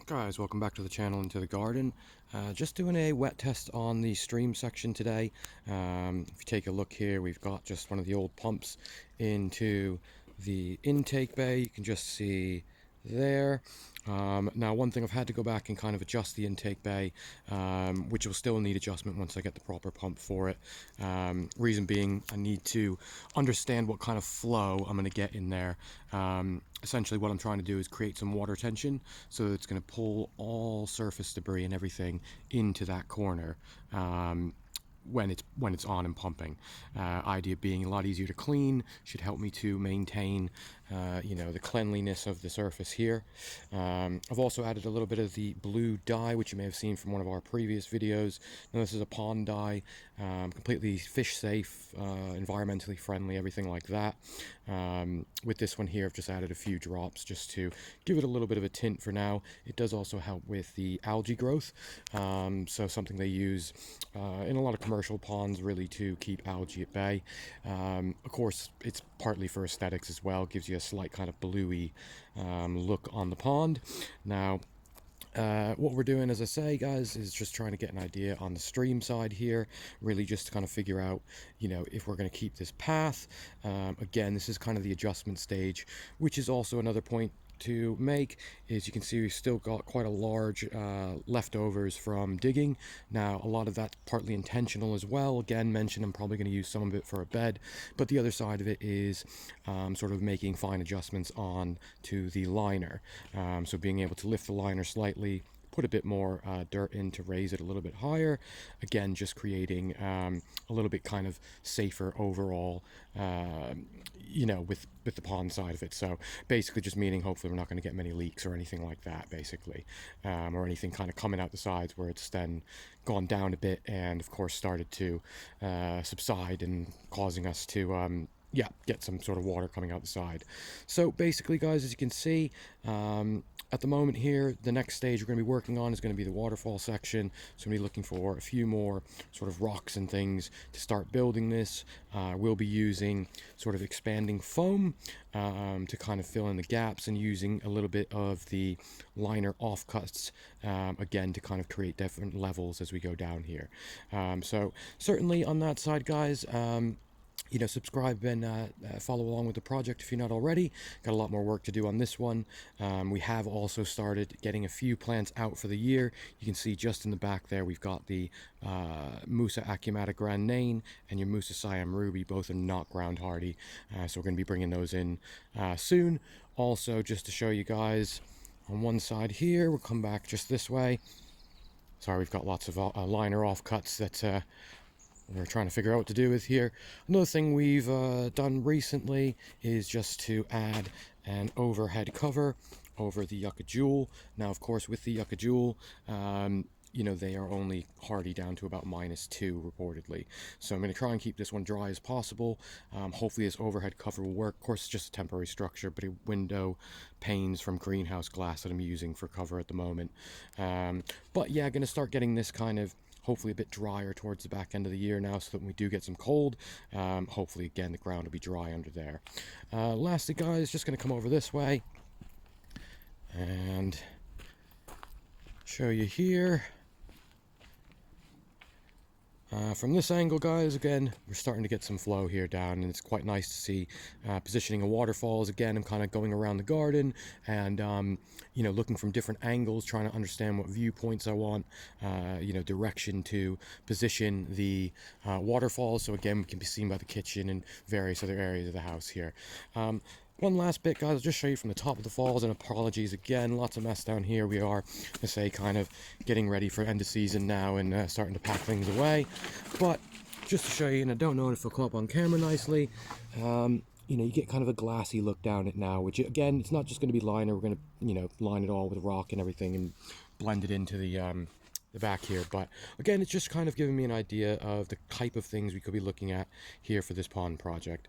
Guys, welcome back to the channel and to the garden. Just doing a wet test on the stream section today. If you take a look here, we've got just one of the old pumps into the intake bay. You can just see there. Now, one thing I've had to go back and kind of adjust the intake bay, which will still need adjustment once I get the proper pump for it. Reason being, I need to understand what kind of flow I'm going to get in there. Essentially what I'm trying to do is create some water tension, so that it's going to pull all surface debris and everything into that corner. When it's on and pumping. Idea being a lot easier to clean, should help me to maintain the cleanliness of the surface here. I've also added a little bit of the blue dye, which you may have seen from one of our previous videos. Now this is a pond dye, completely fish safe, environmentally friendly, everything like that. With this one here, I've just added a few drops just to give it a little bit of a tint for now. It does also help with the algae growth, so something they use in a lot of commercial ponds really to keep algae at bay. Of course, it's partly for aesthetics as well, gives you a slight kind of bluey look on the pond. Now, what we're doing, as I say, guys, is just trying to get an idea on the stream side here, really just to kind of figure out, if we're going to keep this path. Again, this is kind of the adjustment stage, which is also another point to make, is you can see we've still got quite a large leftovers from digging. Now, a lot of that's partly intentional as well. Again, mentioned I'm probably going to use some of it for a bed, but the other side of it is sort of making fine adjustments on to the liner. So being able to lift the liner slightly, put a bit more dirt in to raise it a little bit higher. Again, just creating a little bit kind of safer overall, with the pond side of it. So basically just meaning hopefully we're not going to get many leaks or anything like that, basically, or anything kind of coming out the sides where it's then gone down a bit and of course started to subside and causing us to get some sort of water coming out the side. So basically, guys, as you can see, at the moment here, the next stage we're going to be working on is going to be the waterfall section. So I'm going to be looking for a few more sort of rocks and things to start building this. We'll be using sort of expanding foam to kind of fill in the gaps, and using a little bit of the liner offcuts, again, to kind of create different levels as we go down here. So certainly on that side, guys, subscribe and follow along with the project if you're not already. Got a lot more work to do on this one. We have also started getting a few plants out for the year. You can see just in the back there, we've got the Musa acumata grandine and your Musa Siam ruby. Both are not ground hardy, so we're going to be bringing those in soon. Also, just to show you guys, on one side here, we'll come back just this way. Sorry, we've got lots of liner offcuts that we're trying to figure out what to do with here. Another thing we've done recently is just to add an overhead cover over the yucca jewel. Now, of course, with the yucca jewel, they are only hardy down to about -2 reportedly. So I'm going to try and keep this one dry as possible. Hopefully this overhead cover will work. Of course, it's just a temporary structure, but a window panes from greenhouse glass that I'm using for cover at the moment. But yeah, going to start getting this kind of hopefully a bit drier towards the back end of the year now, so that when we do get some cold, hopefully again the ground will be dry under there. Lastly, guys, just going to come over this way and show you here. From this angle, guys, again, we're starting to get some flow here down, and it's quite nice to see positioning of waterfalls. Again, I'm kind of going around the garden and, looking from different angles, trying to understand what viewpoints I want, direction to position the waterfalls. So again, we can be seen by the kitchen and various other areas of the house here. One last bit, guys, I'll just show you from the top of the falls, and apologies again, lots of mess down here. We are, I say, kind of getting ready for end of season now and starting to pack things away. But just to show you, and I don't know if it'll come up on camera nicely, you get kind of a glassy look down it now, which again, it's not just going to be liner. We're going to, line it all with rock and everything and blend it into the back here. But again, it's just kind of giving me an idea of the type of things we could be looking at here for this pond project.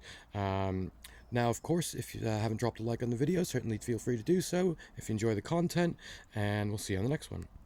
Now, of course, if you haven't dropped a like on the video, certainly feel free to do so if you enjoy the content, and we'll see you on the next one.